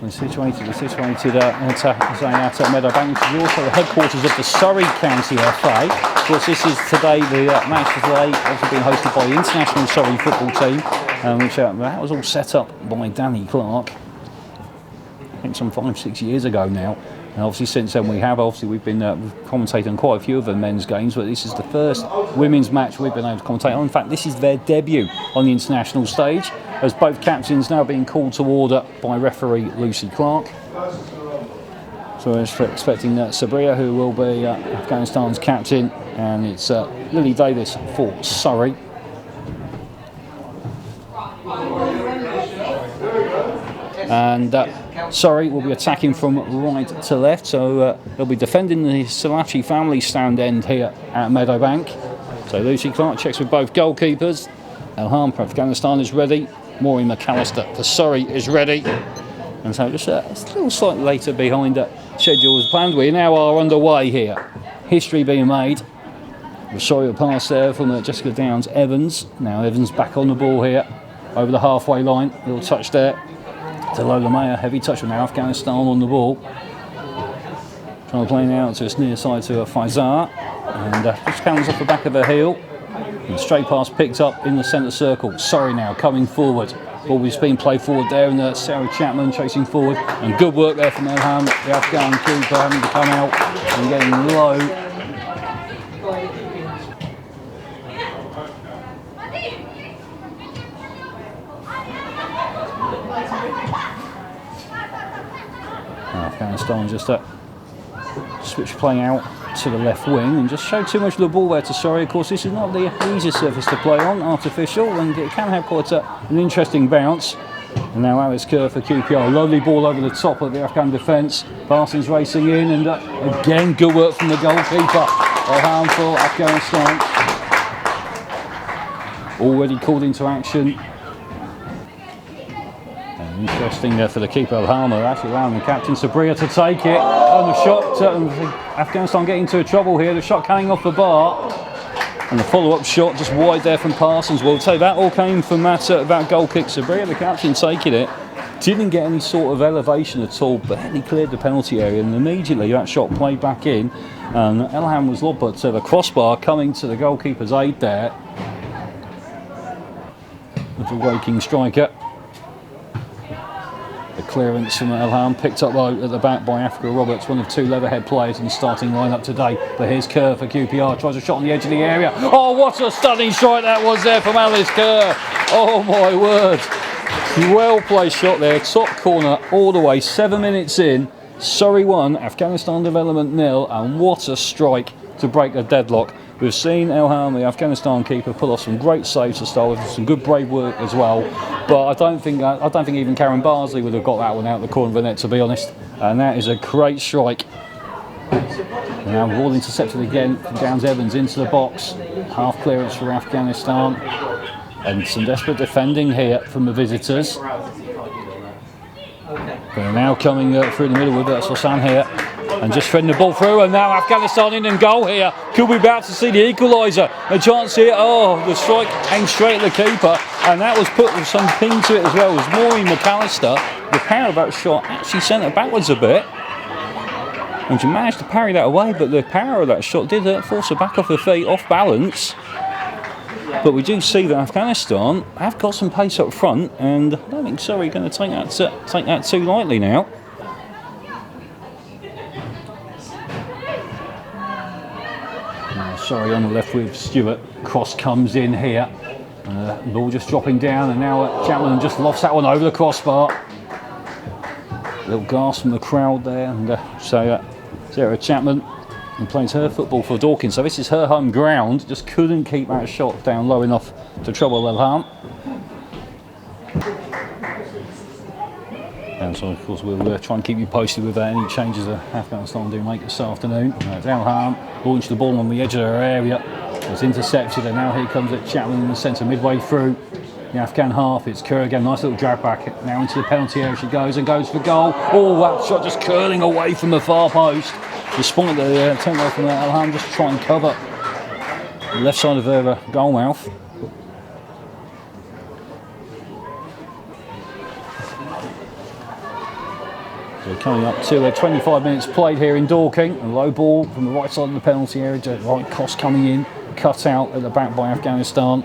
We're situated at Meadowbank, which is also the headquarters of the Surrey County FA. Of course, this is today, the match today, also being hosted by the International Surrey football team, which that was all set up by Danny Clark, I think some 5-6 years ago now. And obviously since then we've been commentating quite a few of the men's games, but this is the first women's match we've been able to commentate on. In fact, this is their debut on the international stage, as both captains now being called to order by referee Lucy Clark. So we're expecting Sabria, who will be Afghanistan's captain, and it's Lily Davis for Surrey. And Surrey will be attacking from right to left, so they'll be defending the Salachi family stand end here at Meadowbank. So Lucy Clark checks with both goalkeepers. Elham for Afghanistan is ready. Maureen McAllister for Surrey is ready. And so just a little slightly later behind schedule as planned. We now are underway here. History being made. The Surrey pass there from Jessica Downs-Evans. Now Evans back on the ball here over the halfway line. Little touch there to Lola Mayer. Heavy touch from now Afghanistan on the ball. Trying to play now to its near side to Faizar. And just comes off the back of her heel. And straight pass picked up in the centre circle. Surrey now coming forward. Ball is being played forward there, and Sarah Chapman chasing forward. And good work there from Elham, the Afghan keeper, having to come out and getting low. Afghanistan just switch playing out to the left wing and just showed too much of the ball there to Surrey. Of course, this is not the easiest surface to play on, artificial, and it can have quite an interesting bounce. And now Alice Kerr for QPR. Lovely ball over the top of the Afghan defence. Parsons racing in, and again, good work from the goalkeeper. Elham for Afghanistan. Already called into action. Interesting there for the keeper Elham, actually allowing the captain Sabria to take it. And the shot, Afghanistan getting into trouble here. The shot coming off the bar. And the follow-up shot just wide there from Parsons. We'll say that all came from that goal kick. Sabria, the captain, taking it. Didn't get any sort of elevation at all, but he cleared the penalty area. And immediately that shot played back in. And Elham was lobbed, but the crossbar coming to the goalkeeper's aid there. With the waking striker. The clearance from Elham picked up at the back by Africa Roberts, one of two Leatherhead players in the starting lineup today. But here's Kerr for QPR, tries a shot on the edge of the area. Oh, what a stunning strike that was there from Alice Kerr. Oh my word. Well placed shot there, top corner all the way, 7 minutes in. Surrey 1, Afghanistan Development 0, and what a strike to break a deadlock. We've seen Elham, the Afghanistan keeper, pull off some great saves to start with, some good brave work as well. But I don't think even Karen Barsley would have got that one out of the corner of the net, to be honest. And that is a great strike. Now ball intercepted again from Downs-Evans into the box. Half clearance for Afghanistan, and some desperate defending here from the visitors. They're now coming through the middle with Sosan here. And just threading the ball through, and now Afghanistan in and goal here. Could we be about to see the equaliser? A chance here. Oh, the strike aimed straight at the keeper, and that was put with some ping to it as well. It was Maureen McAllister. The power of that shot actually sent it backwards a bit, and she managed to parry that away, but the power of that shot did force her back off her feet, off balance. But we do see that Afghanistan have got some pace up front, and I don't think Surrey are going to take that too lightly now. Surrey on the left with Stewart. Cross comes in here. The ball just dropping down, and now Chapman just lofts that one over the crossbar. A little gasp from the crowd there, and Sarah Chapman plays her football for Dawkins. So this is her home ground. Just couldn't keep that shot down low enough to trouble Elham. And so, of course, we'll try and keep you posted with any changes that Afghanistan do make this afternoon. Elham launched the ball on the edge of her area. It's intercepted, and now here comes Chapman in the centre midway through the Afghan half. It's Kerr again, nice little drag back. Now into the penalty area she goes, and goes for goal. Oh, that shot just curling away from the far post. Despite the attempt there from Elham just to try and cover the left side of her goal mouth. We're coming up to 25 minutes played here in Dorking. A low ball from the right side of the penalty area. Right cross coming in, cut out at the back by Afghanistan.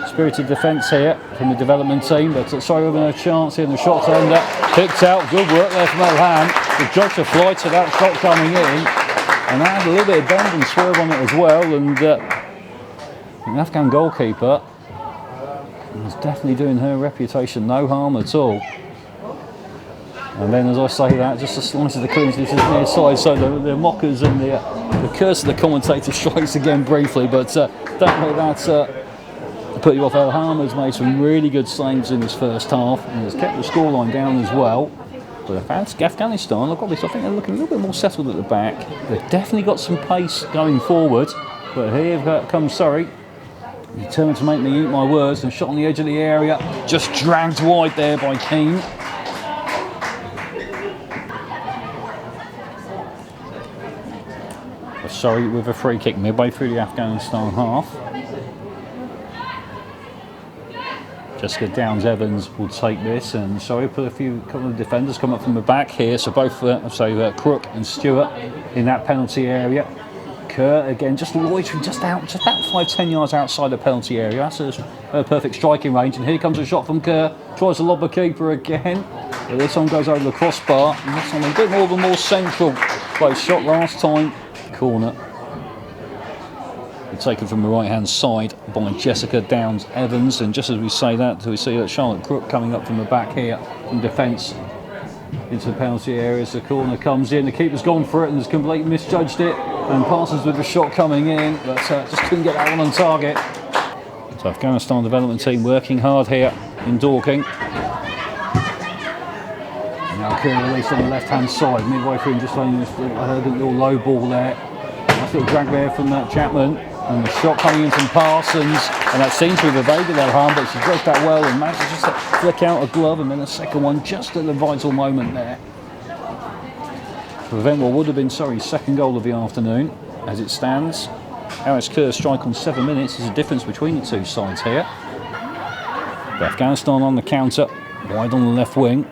Spirited defence here from the development team, but Surrey with a chance here, and the shot's under. Picked out, good work there from Elham. The job to fly to that shot coming in, and that had a little bit of bend and swerve on it as well. And the Afghan goalkeeper was definitely doing her reputation no harm at all. And then, as I say that, just a slice of the clearance this is near side, so the mockers and the curse of the commentator strikes again briefly, but that's put you off. Elham has made some really good saves in this first half and has kept the scoreline down as well. But Afghanistan, I've got this, I think they're looking a little bit more settled at the back. They've definitely got some pace going forward, but here comes Surrey. Determined to make me eat my words, and shot on the edge of the area, just dragged wide there by Keane. Surrey with a free kick midway through the Afghanistan half. Jessica Downs-Evans will take this, and Surrey put couple of defenders come up from the back here, so both Crook and Stewart in that penalty area. Kerr again just loitering just about 5-10 yards outside the penalty area. That's a perfect striking range, and here comes a shot from Kerr. Tries to lob the keeper again, but this one goes over the crossbar, and this one a bit more of a more central place. Shot last time, corner. Taken from the right hand side by Jessica Downs-Evans, and just as we say that, we see that Charlotte Crook coming up from the back here from defence into the penalty area. As the corner comes in, the keeper's gone for it and has completely misjudged it, and passes with the shot coming in, but just couldn't get that one on target. So Afghanistan development team working hard here in Dorking. Now Kerr released on the left hand side, midway through, and just laying this little low ball there. Nice little drag there from that Chapman. And the shot coming in from Parsons, and that seems to have evaded Elham, but she dodged that well and managed to just flick out a glove, and then a second one just at the vital moment there to prevent what would have been Surrey's second goal of the afternoon. As it stands, Alice Kerr's strike on 7 minutes is the difference between the two sides here. But Afghanistan on the counter, wide on the left wing,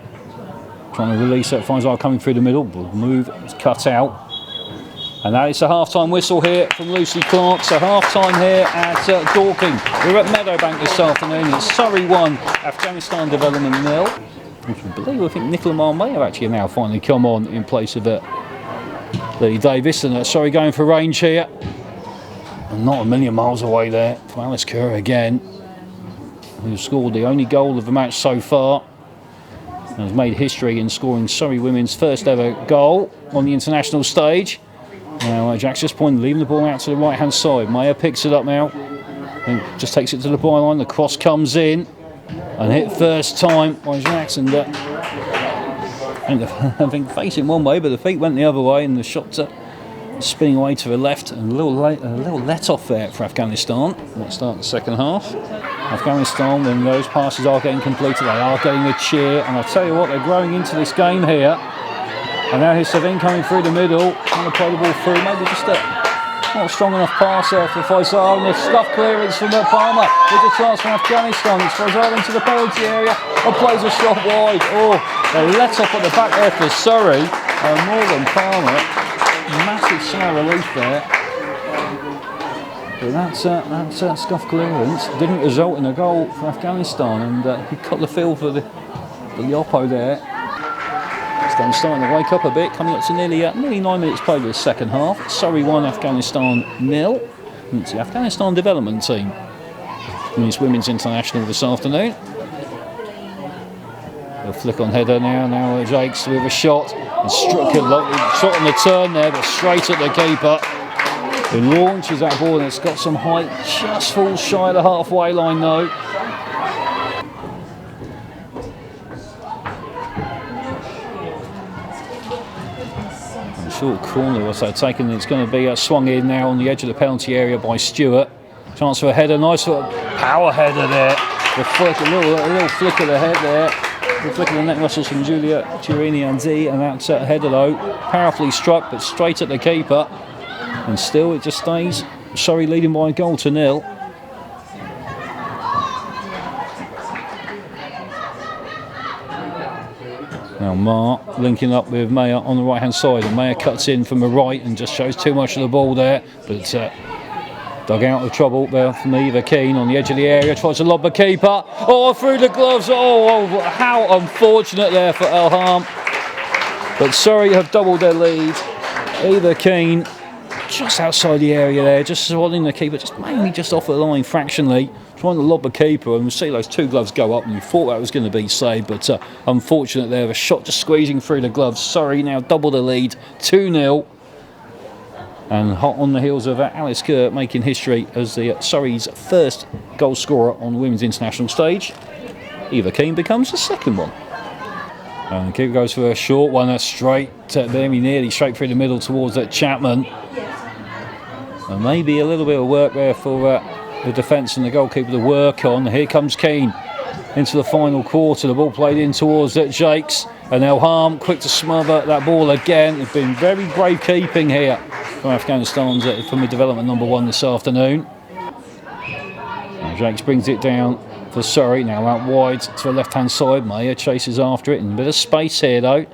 trying to release it. Faisal coming through the middle, move, it's cut out. And that is a half-time whistle here from Lucy Clark. So half-time here at Dorking. We're at Meadowbank this afternoon. It's Surrey 1, Afghanistan Development 0. I think Nicola Marr may have actually now finally come on in place of Lily Davis. And Surrey going for range here. And not a million miles away there from Alice Kerr again, who scored the only goal of the match so far. And has made history in scoring Surrey women's first ever goal on the international stage. Now Jack's just pointed, leaving the ball out to the right hand side. Mayer picks it up now and just takes it to the byline. The cross comes in and hit first time by Jack's, and I think facing one way, but the feet went the other way, and the shot spinning away to the left, and a little let off there for Afghanistan. Let's start the second half. Afghanistan, when those passes are getting completed, they are getting a cheer, and I'll tell you what, they're growing into this game here. And now here's Savine coming through the middle, trying to play the ball through. Maybe just not a strong enough pass there for Faisal. And the scuff clearance from Palmer. With a chance from Afghanistan. It's Faisal into the penalty area and plays a shot wide. Oh, they let off at the back there for Surrey. More than Palmer. Massive sigh of relief there. But that scuff clearance didn't result in a goal for Afghanistan. And he cut the feel for the Oppo there. Then starting to wake up a bit, coming up to nearly 9 minutes played of the second half. Surrey 1, Afghanistan 0. It's the Afghanistan development team in this women's international this afternoon. A flick on header now Jakes with a shot. And struck a shot on the turn there, but straight at the keeper, who launches that ball, and it's got some height, just falls shy of the halfway line though. Short corner also taken. It's going to be swung in now on the edge of the penalty area by Stewart. Chance for a header, nice sort of power header there. The flick, a little flick of the head there. The flick of the neck muscles from Julia Turini-Anzi, and that's a header though, powerfully struck, but straight at the keeper. And still it just stays Surrey leading by a goal to 0. Now Mark linking up with Mayer on the right hand side, and Mayer cuts in from the right and just shows too much of the ball there, but dug out of trouble there from Eva Keane on the edge of the area, tries to lob the keeper, through the gloves, how unfortunate there for Elham. But Surrey have doubled their lead. Eva Keane just outside the area there, just swatting the keeper, mainly just off the line fractionally, trying to lob the keeper, and we see those two gloves go up, and you thought that was going to be saved, but unfortunate there, a shot just squeezing through the gloves. Surrey now double the lead, 2-0, and hot on the heels of Alice Kerr making history as the Surrey's first goal scorer on the women's international stage. Eva Keane becomes the second one. And the keeper goes for a short one, that's straight, very nearly straight through the middle towards Chapman. And maybe a little bit of work there for the defence and the goalkeeper to work on. Here comes Keane into the final quarter. The ball played in towards Jakes, and Elham quick to smother that ball again. It's been very brave keeping here from Afghanistan's from the development number 1 this afternoon. And Jakes brings it down for Surrey, now out wide to the left hand side. Mayer chases after it, and a bit of space here though,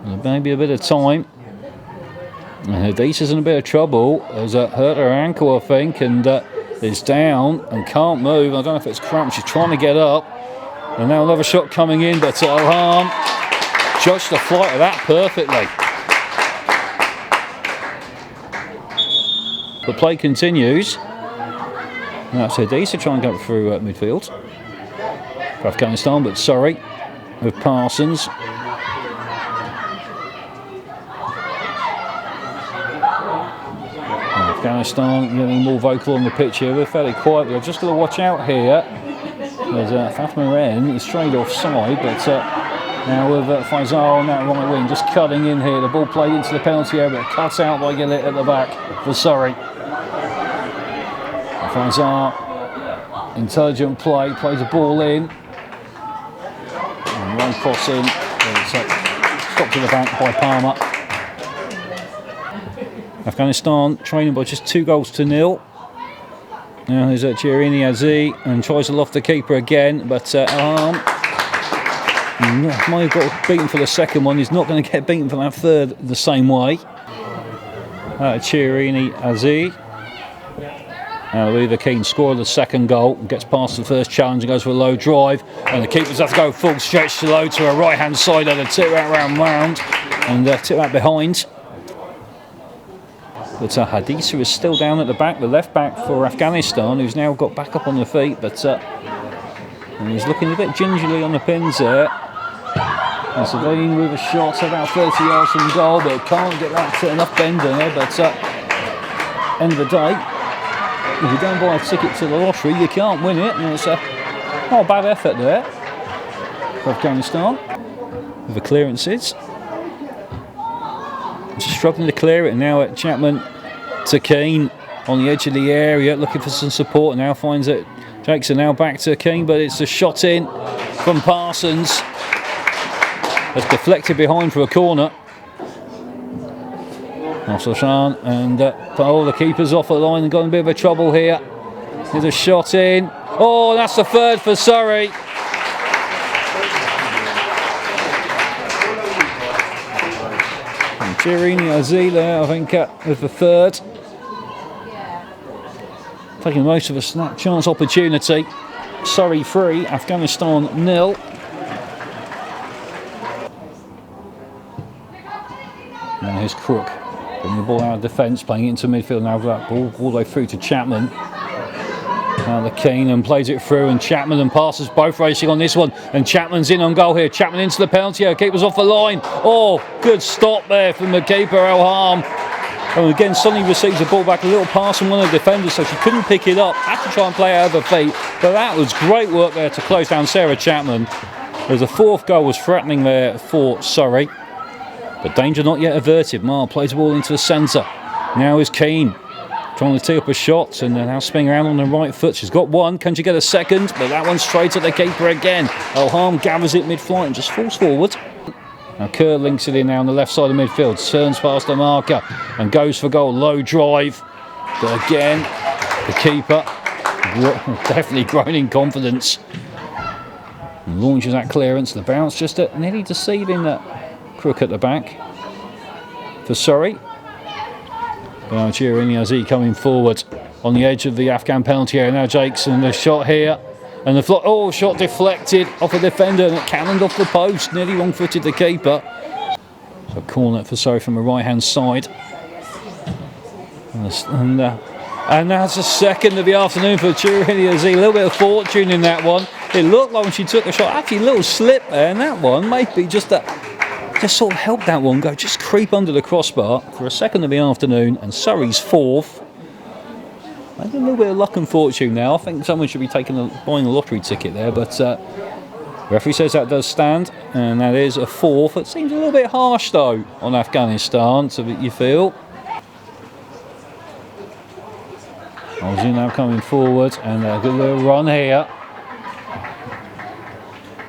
and maybe a bit of time. And Hadisa's in a bit of trouble, has hurt her ankle I think, and is down and can't move. I don't know if it's cramped, she's trying to get up, and now another shot coming in, but Elham judged the flight of that perfectly. The play continues. That's Hadisa trying to go through midfield for Afghanistan, but Surrey with Parsons. Afghanistan getting more vocal on the pitch here. We're fairly quiet. We're just going to watch out here. There's Fatima Wren, he's straight offside, but now with Faisal on that right wing, just cutting in here. The ball played into the penalty area, but cut out by Gillett at the back for Surrey. Faisal, intelligent play, plays the ball in. And one cross in, stopped to the back by Palmer. Afghanistan trailing by just 2-0. Now there's Chirini Aziz and tries to loft the keeper again, but Elham might have got beaten for the second one. He's not going to get beaten for that third the same way. Chirini Aziz. Now Eva Keane scored the second goal, gets past the first challenge and goes for a low drive, and the keepers have to go full stretch low to her right hand side of the tip that round and tip that behind. But Hadisa is still down at the back, the left back for Afghanistan, who's now got back up on the feet, but and he's looking a bit gingerly on the pins there. And Sabine with a shot about 30 yards from goal, but can't get that enough bend in there. But end of the day, if you don't buy a ticket to the lottery, you can't win it. And it's not a bad effort there for Afghanistan with the clearances. Just struggling to clear it, and now at Chapman to Keane on the edge of the area, looking for some support. Now finds that Jakes are now back to Keane, but it's a shot in from Parsons. That's deflected behind for a corner. Shan and the keeper's off the line and got in a bit of a trouble here. There's a shot in. Oh, that's the third for Surrey. Chirini Aziz there, I think, with the third. Taking most of a snap chance opportunity. Surrey 3, Afghanistan 0. Now here's Crook, bringing the ball out of defence, playing it into midfield. Now that ball all the way through to Chapman. Now the Keane and plays it through, and Chapman and Parsons both racing on this one, and Chapman's in on goal here. Chapman into the penalty area, keeper's off the line. Oh, good stop there from the keeper Elham. And again, suddenly receives the ball back, a little pass from one of the defenders, so she couldn't pick it up, had to try and play it out of her feet. But that was great work there to close down Sarah Chapman. As the fourth goal was threatening there for Surrey, but danger not yet averted. Marr plays the ball into the centre. Now is Keane trying to tee up a shot, and now spinning around on the right foot. She's got one, can she get a second? But that one's straight at the keeper again. Elham gathers it mid-flight and just falls forward. Now Kerr links it in now on the left side of midfield, turns past the marker and goes for goal. Low drive, but again the keeper definitely grown in confidence and launches that clearance. The bounce just nearly deceiving that Crook at the back for Surrey. Niazi coming forward on the edge of the Afghan penalty area. Now Jakeson, the shot here. And the shot deflected off a defender and it cannoned off the post. Nearly wrong-footed the keeper. So corner for Surrey from the right-hand side. And that's the second of the afternoon for Niazi. A little bit of fortune in that one. It looked like when she took the shot, actually a little slip there, and that one maybe just sort of helped that one go, just creep under the crossbar for a second of the afternoon, and Surrey's fourth. Maybe a little bit of luck and fortune now. I think someone should be buying a lottery ticket there, but referee says that does stand, and that is a fourth. It seems a little bit harsh though on Afghanistan, so that you feel. Ozzy now coming forward, and a good little run here.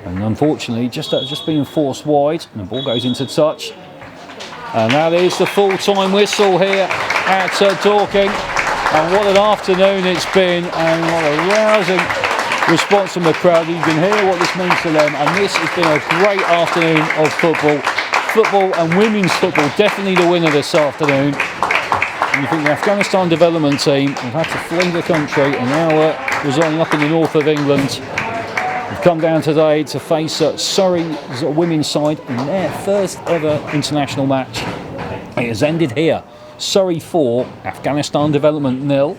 And unfortunately, just being forced wide, and the ball goes into touch. And that is the full-time whistle here at Dorking. And what an afternoon it's been, and what a rousing response from the crowd. You can hear what this means to them, and this has been a great afternoon of football. Football and women's football, definitely the winner this afternoon. And you think the Afghanistan development team have had to flee the country and now residing up in the north of England. We've come down today to face Surrey's women's side in their first ever international match. It has ended here. Surrey 4, Afghanistan Development 0.